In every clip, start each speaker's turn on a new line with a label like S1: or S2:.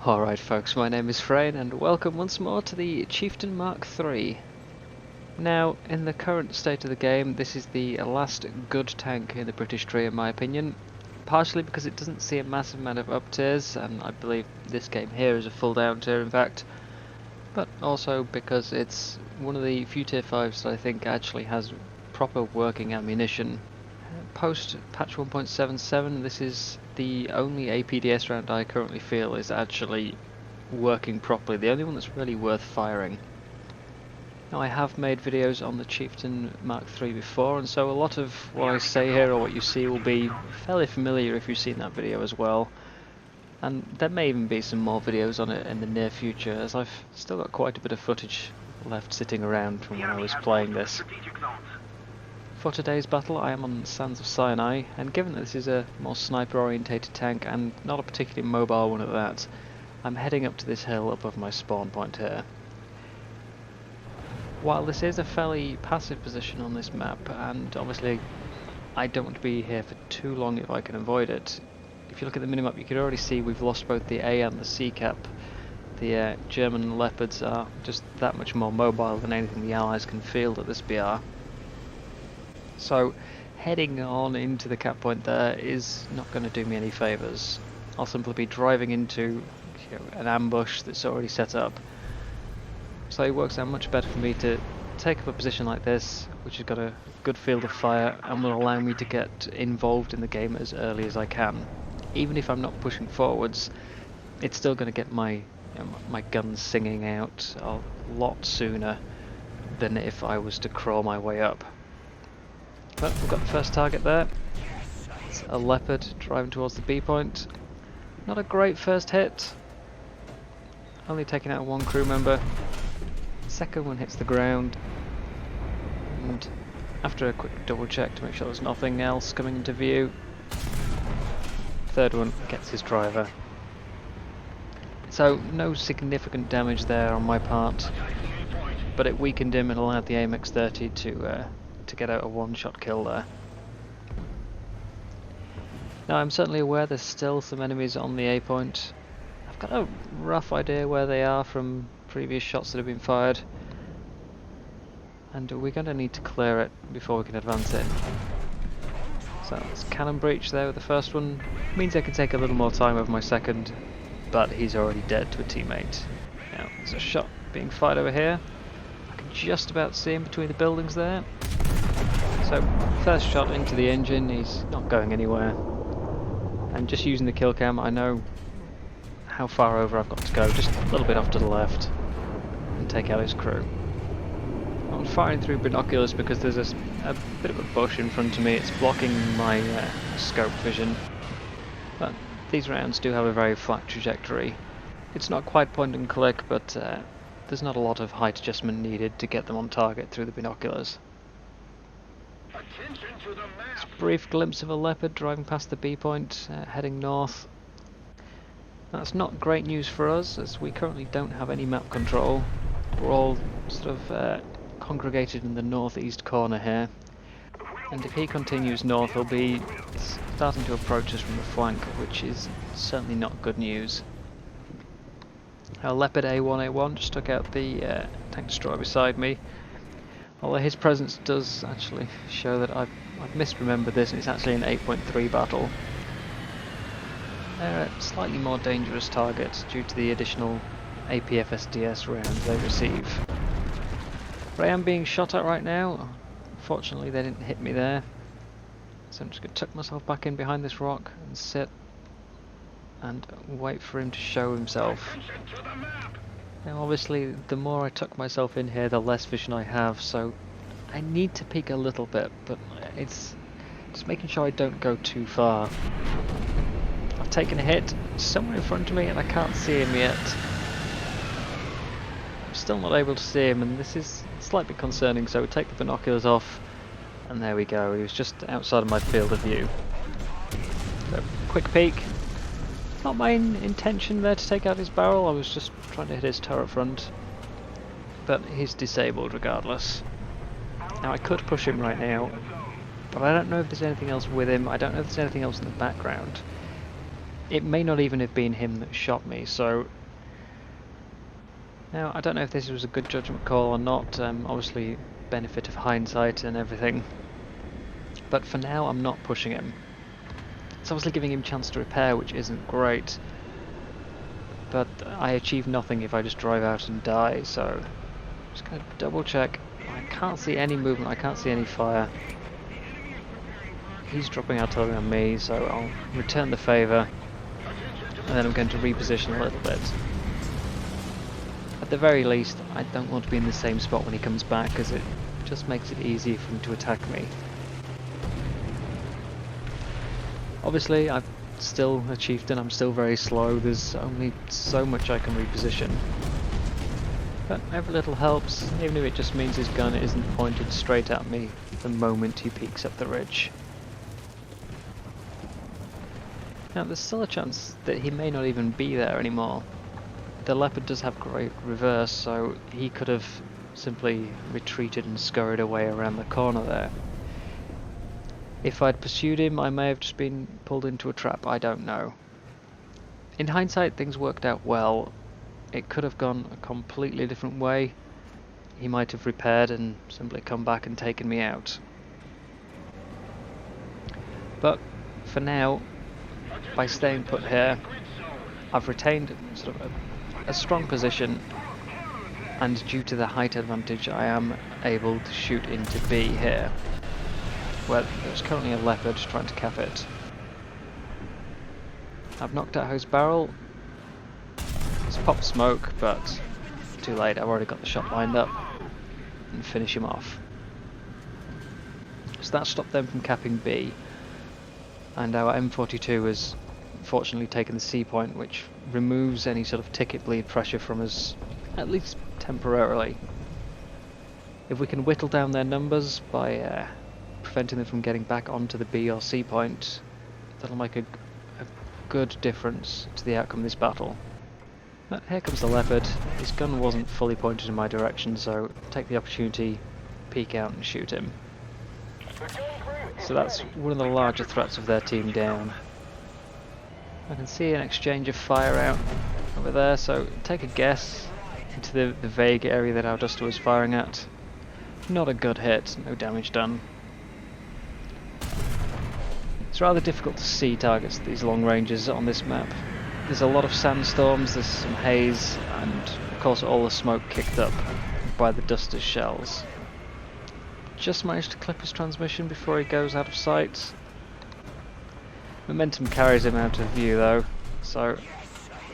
S1: Alright folks, my name is Freyn and welcome once more to the Chieftain Mk.3. Now, in the current state of the game, this is the last good tank in the British tree in my opinion. Partially because it doesn't see a massive amount of up tiers, and I believe this game here is a full down tier in fact. But also because it's one of the few tier 5s that I think actually has proper working ammunition. Post patch 1.77, this is the only APDS round I currently feel is actually working properly, the only one that's really worth firing. Now I have made videos on the Chieftain Mk.3 before, and so a lot of what I say here or what you see will be fairly familiar if you've seen that video as well. And there may even be some more videos on it in the near future, as I've still got quite a bit of footage left sitting around from when I was playing this. For today's battle I am on Sands of Sinai, and given that this is a more sniper orientated tank and not a particularly mobile one at that, I'm heading up to this hill above my spawn point here. While this is a fairly passive position on this map, and obviously I don't want to be here for too long if I can avoid it, if you look at the minimap you can already see we've lost both the A and the C cap. The German Leopards are just that much more mobile than anything the Allies can field at this BR. So heading on into the cap point there is not going to do me any favours. I'll simply be driving into an ambush that's already set up. So it works out much better for me to take up a position like this, which has got a good field of fire and will allow me to get involved in the game as early as I can. Even if I'm not pushing forwards, it's still going to get my my guns singing out a lot sooner than if I was to crawl my way up. But we've got the first target there. It's a Leopard driving towards the B point. Not a great first hit. Only taking out one crew member. Second one hits the ground. And after a quick double check to make sure there's nothing else coming into view, third one gets his driver. So no significant damage there on my part, but it weakened him and allowed the Mk.3 to get out a one-shot kill there. Now I'm certainly aware there's still some enemies on the A point. I've got a rough idea where they are from previous shots that have been fired, and we're going to need to clear it before we can advance it. So it's cannon breach there with the first one. Means I can take a little more time over my second, but he's already dead to a teammate. Now there's a shot being fired over here. I can just about see him between the buildings there. So first shot into the engine, he's not going anywhere. And just using the kill cam I know how far over I've got to go, just a little bit off to the left, and take out his crew. I'm firing through binoculars because there's a bit of a bush in front of me, it's blocking my scope vision. But these rounds do have a very flat trajectory. It's not quite point and click, but there's not a lot of height adjustment needed to get them on target through the binoculars. It's a brief glimpse of a Leopard driving past the B point, heading north. That's not great news for us, as we currently don't have any map control. We're all sort of congregated in the northeast corner here, and if he continues north he'll be starting to approach us from the flank, which is certainly not good news. Our Leopard A1A1 just took out the tank destroyer beside me, although his presence does actually show that I've misremembered this and it's actually an 8.3 battle. They're a slightly more dangerous target due to the additional APFSDS rounds they receive. But I am being shot at right now. Fortunately they didn't hit me there, so I'm just going to tuck myself back in behind this rock and sit and wait for him to show himself. Now obviously the more I tuck myself in here the less vision I have, so I need to peek a little bit, but it's just making sure I don't go too far. I've taken a hit somewhere in front of me and I can't see him yet. I'm still not able to see him, and this is slightly concerning, so we take the binoculars off and there we go, he was just outside of my field of view. So quick peek. It's not my intention there to take out his barrel, I was just trying to hit his turret front, but he's disabled regardless. Now I could push him right now, but I don't know if there's anything else with him, I don't know if there's anything else in the background. it may not even have been him that shot me, so... Now, I don't know if this was a good judgment call or not, obviously benefit of hindsight and everything. But for now, I'm not pushing him. It's obviously giving him a chance to repair, which isn't great. But I achieve nothing if I just drive out and die, so... Just going to double check. I can't see any movement, I can't see any fire. He's dropping artillery on me, so I'll return the favour. And then I'm going to reposition a little bit. At the very least, I don't want to be in the same spot when he comes back, because it just makes it easier for him to attack me. Obviously, I'm still a chieftain, I'm still very slow, there's only so much I can reposition. But every little helps, even if it just means his gun isn't pointed straight at me the moment he peeks up the ridge. Now there's still a chance that he may not even be there anymore. The leopard does have great reverse, so he could have simply retreated and scurried away around the corner there. If I'd pursued him, I may have just been pulled into a trap, I don't know. In hindsight, things worked out well. It could have gone a completely different way. He might have repaired and simply come back and taken me out. But for now, by staying put here, I've retained sort of a strong position, and due to the height advantage I am able to shoot into B here, where there's currently a leopard trying to cap it. I've knocked out his barrel. It's popped smoke, but too late, I've already got the shot lined up and finish him off. So that stopped them from capping B, and our M42 has fortunately taken the C point, which removes any sort of ticket bleed pressure from us, at least temporarily. If we can whittle down their numbers by preventing them from getting back onto the B or C point, that'll make a good difference to the outcome of this battle. But here comes the leopard. His gun wasn't fully pointed in my direction, so take the opportunity, peek out and shoot him. So that's one of the larger threats of their team down. I can see an exchange of fire out over there, so take a guess into the vague area that our duster was firing at. Not a good hit, no damage done. It's rather difficult to see targets at these long ranges on this map. There's a lot of sandstorms, there's some haze, and of course all the smoke kicked up by the duster's shells. Just managed to clip his transmission before he goes out of sight. Momentum carries him out of view though, so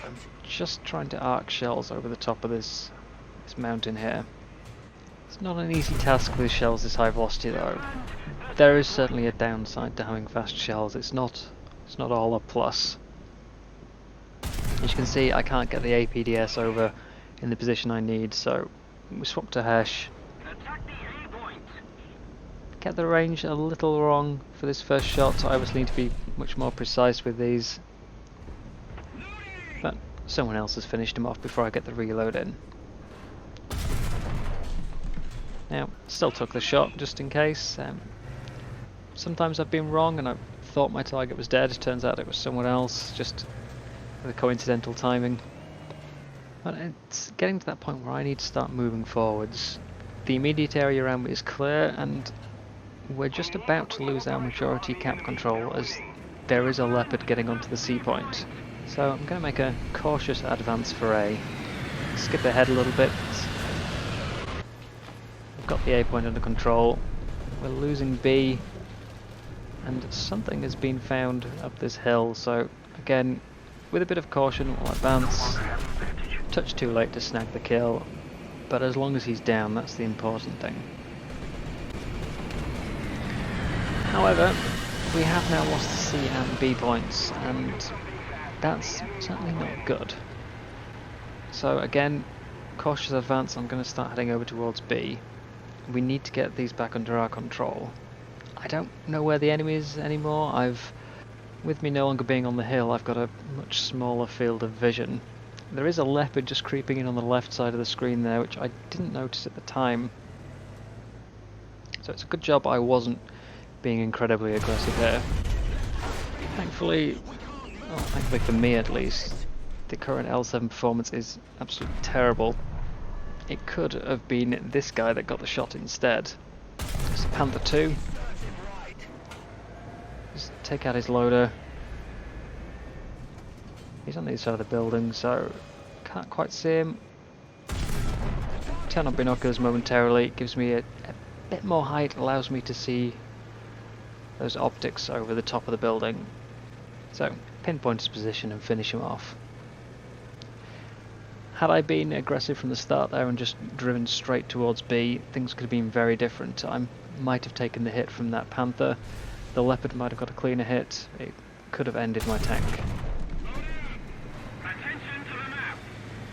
S1: I'm just trying to arc shells over the top of this mountain here. It's not an easy task with shells this high velocity though. There is certainly a downside to having fast shells, it's not all a plus. As you can see, I can't get the APDS over in the position I need, so we swap to Hesh. Get the range a little wrong for this first shot, I obviously need to be much more precise with these. But someone else has finished him off before I get the reload in. Now, still took the shot just in case. Sometimes I've been wrong and I thought my target was dead, turns out it was someone else, just with a coincidental timing. But it's getting to that point where I need to start moving forwards. The immediate area around me is clear, and we're just about to lose our majority cap control as there is a leopard getting onto the C point. So I'm going to make a cautious advance for A. Skip ahead a little bit. I've got the A point under control. We're losing B, and something has been found up this hill, so again, with a bit of caution we'll advance. Touch too late to snag the kill, but as long as he's down, that's the important thing. However, we have now lost the C and B points, and that's certainly not good. So again, cautious advance, I'm going to start heading over towards B. We need to get these back under our control. I don't know where the enemy is anymore. With me no longer being on the hill, I've got a much smaller field of vision. There is a leopard just creeping in on the left side of the screen there, which I didn't notice at the time. So it's a good job I wasn't being incredibly aggressive here. Thankfully, Well, thankfully for me at least, the current L7 performance is absolutely terrible. It could have been this guy that got the shot instead. It's Panther 2. Just take out his loader. He's on the other side of the building, so can't quite see him. Turn on binoculars momentarily, it gives me a bit more height, allows me to see those optics over the top of the building. So, pinpoint his position and finish him off. Had I been aggressive from the start there and just driven straight towards B, things could have been very different. I might have taken the hit from that Panther, the Leopard might have got a cleaner hit, it could have ended my tank.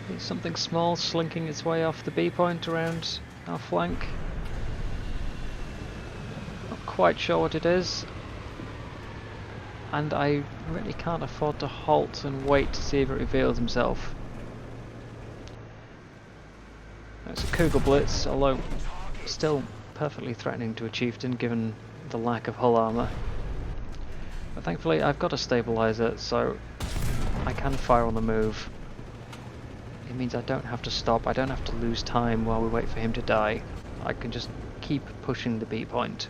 S1: There's something small slinking its way off the B point around our flank. Not quite sure what it is. And I really can't afford to halt and wait to see if it reveals himself. It's a Cougar Blitz, although still perfectly threatening to a Chieftain given the lack of hull armour. But thankfully I've got a stabiliser, so I can fire on the move. It means I don't have to stop, I don't have to lose time while we wait for him to die. I can just keep pushing the B point.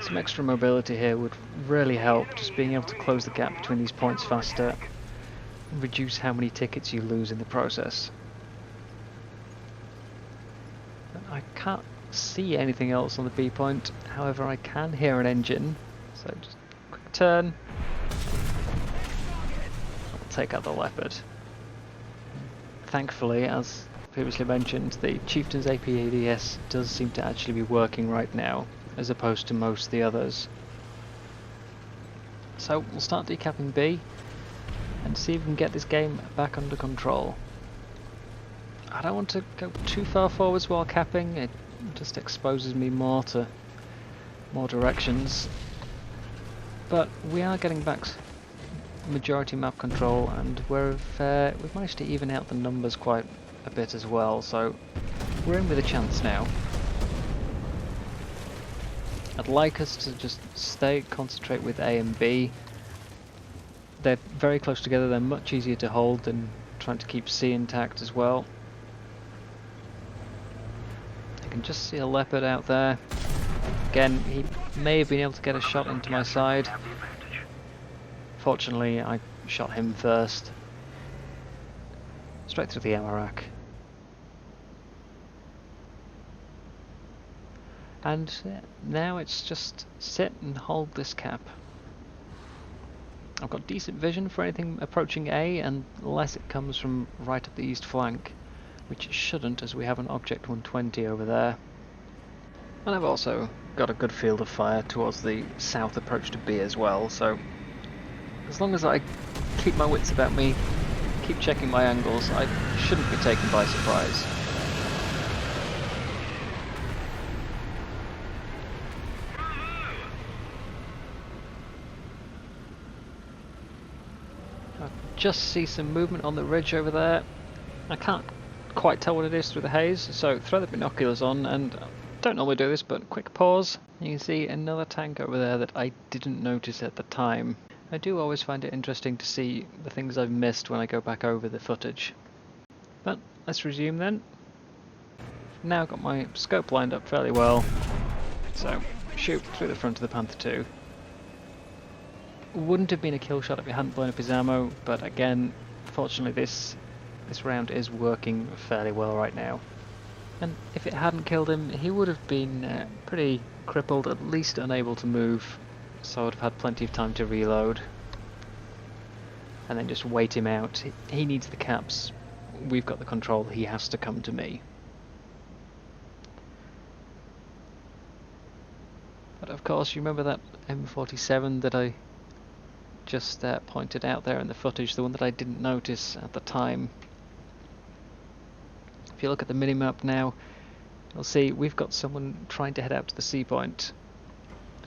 S1: Some extra mobility here would really help, just being able to close the gap between these points faster and reduce how many tickets you lose in the process. But I can't see anything else on the B point, however I can hear an engine, so just a quick turn. I'll take out the Leopard. Thankfully, as previously mentioned, the Chieftain's APADS does seem to actually be working right now, as opposed to most of the others. So we'll start decapping B and see if we can get this game back under control. I don't want to go too far forwards while capping, it just exposes me more to more directions. But we are getting back majority map control, and we've managed to even out the numbers quite a bit as well, so we're in with a chance now. I'd like us to just concentrate with A and B. They're very close together, they're much easier to hold than trying to keep C intact as well. I can just see a Leopard out there. Again, he may have been able to get a shot into my side. Fortunately, I shot him first. Straight through the ammo rack. And now it's just sit and hold this cap. I've got decent vision for anything approaching A, unless it comes from right up the east flank, which it shouldn't, as we have an Object 120 over there. And I've also got a good field of fire towards the south approach to B as well, so as long as I keep my wits about me, keep checking my angles, I shouldn't be taken by surprise. I just see some movement on the ridge over there. I can't quite tell what it is through the haze, so throw the binoculars on, and I don't normally do this, but quick pause. You can see another tank over there that I didn't notice at the time. I do always find it interesting to see the things I've missed when I go back over the footage. But let's resume then. Now got my scope lined up fairly well, so shoot through the front of the Panther 2. Wouldn't have been a kill shot if he hadn't blown up his ammo, but again, fortunately this round is working fairly well right now. And if it hadn't killed him, he would have been pretty crippled, at least unable to move. So I would have had plenty of time to reload and then just wait him out. He needs the caps, we've got the control, he has to come to me. But of course, you remember that M47 that I just pointed out there in the footage, the one that I didn't notice at the time. If you look at the minimap now, you'll see we've got someone trying to head out to the C point,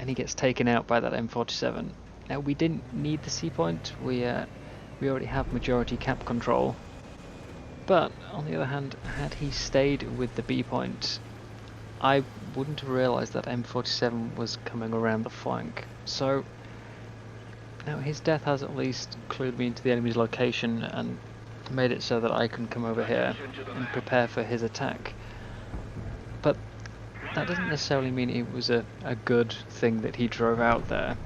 S1: and he gets taken out by that M47. Now we didn't need the C point, we already have majority cap control, but on the other hand, had he stayed with the B point, I wouldn't have realised that M47 was coming around the flank. So Now his death has at least clued me into the enemy's location and made it so that I can come over here and prepare for his attack. But that doesn't necessarily mean it was a good thing that he drove out there.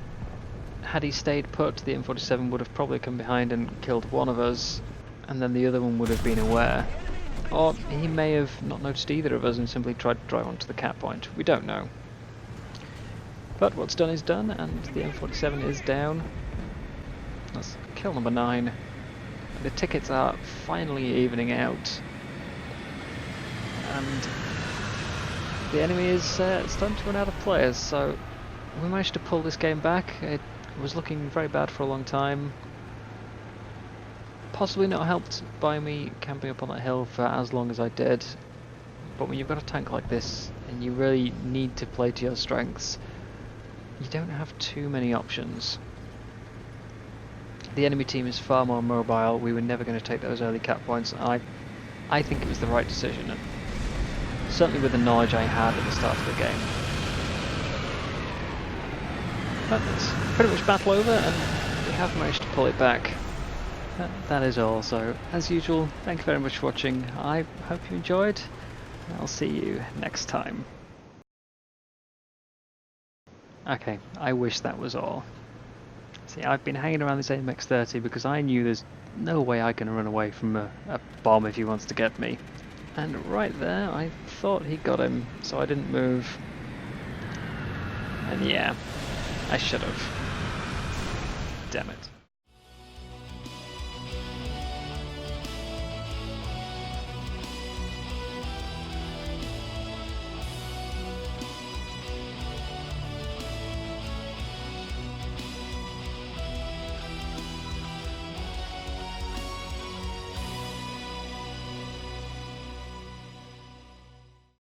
S1: Had he stayed put, the M47 would have probably come behind and killed one of us, and then the other one would have been aware. Or he may have not noticed either of us and simply tried to drive onto the cap point. We don't know. But what's done is done, and the M47 is down. That's kill number 9. The tickets are finally evening out. And the enemy is starting to run out of players, so we managed to pull this game back. It was looking very bad for a long time. Possibly not helped by me camping up on that hill for as long as I did. But when you've got a tank like this, and you really need to play to your strengths, you don't have too many options. The enemy team is far more mobile. We were never going to take those early cap points. I think it was the right decision, and certainly with the knowledge I had at the start of the game. But it's pretty much battle over, and we have managed to pull it back. That is all. So, as usual, thank you very much for watching. I hope you enjoyed. I'll see you next time. Okay, I wish that was all. See, I've been hanging around this Mk.3 because I knew there's no way I can run away from a bomb if he wants to get me. And right there, I thought he got him, so I didn't move. And yeah, I should have. Damn it.